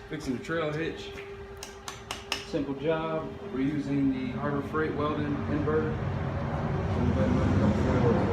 fixing the trail hitch. Simple job. We're using the Harbor Freight Welding inverter. So we'll go ahead and run a couple coils.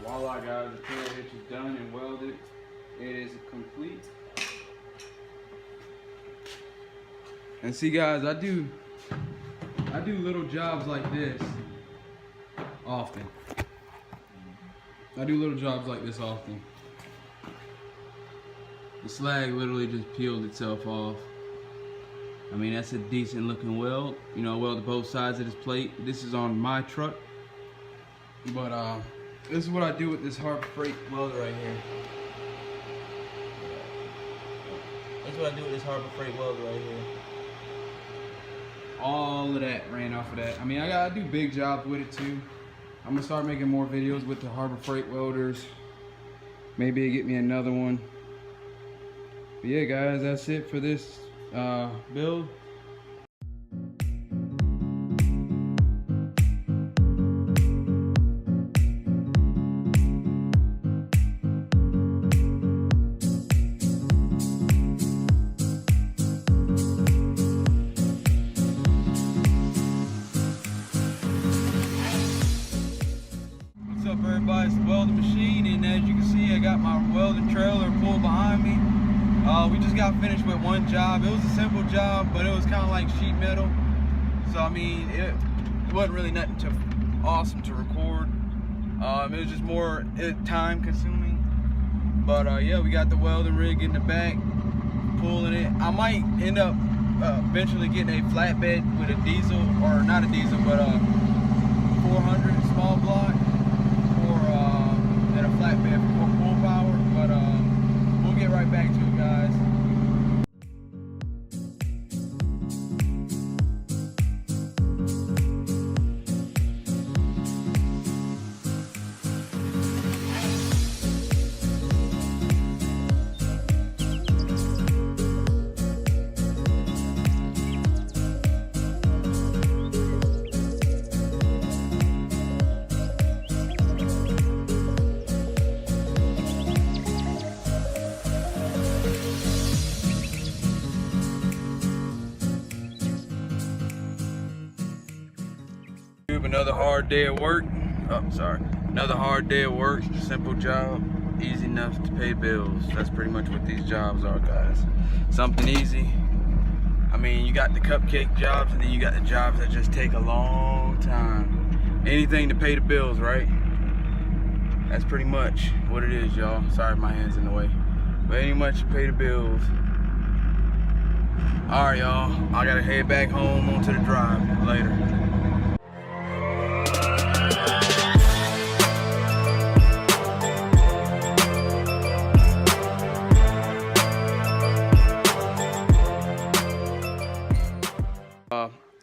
Voila guys, the trail hitch is done and welded. It is complete. And see guys, I do little jobs like this often. I do little jobs like this often. The slag literally just peeled itself off. I mean, that's a decent looking weld. You know, I welded both sides of this plate. This is on my truck. But this is what I do with this Harbor Freight welder right here. That's what I do with this Harbor Freight welder right here. All of that ran off of that. I mean, I do big jobs with it too. I'm gonna start making more videos with the Harbor Freight welders. Maybe get me another one. But yeah guys, that's it for this build. What's up everybody, it's the welding machine, and as you can see I got my welding trailer pulled behind me. We just got finished with one job. It was a simple job, but it was kind of like sheet metal. So I mean, it wasn't really nothing too awesome to record. It was just more time consuming. But yeah, we got the welding rig in the back, pulling it. I might end up eventually getting a flatbed with a diesel, or not a diesel, but a 400 small block, and a flatbed for more pull power. But we'll get right back to it, guys. another hard day at work. Oh, sorry. Another hard day at work. Simple job, easy enough to pay bills. That's pretty much what these jobs are, guys. Something easy. I mean, you got the cupcake jobs, and then you got the jobs that just take a long time. Anything to pay the bills, right? That's pretty much what it is, y'all. Sorry, my hand's in the way. But any much to pay the bills. All right, y'all. I gotta head back home onto the drive later.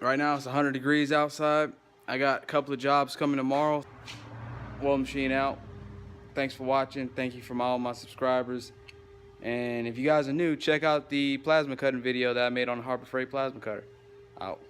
Right now it's 100 degrees outside. I got a couple of jobs coming tomorrow. Welding machine out. Thanks for watching. Thank you from all my subscribers. And if you guys are new, check out the plasma cutting video that I made on the Harbor Freight plasma cutter. Out.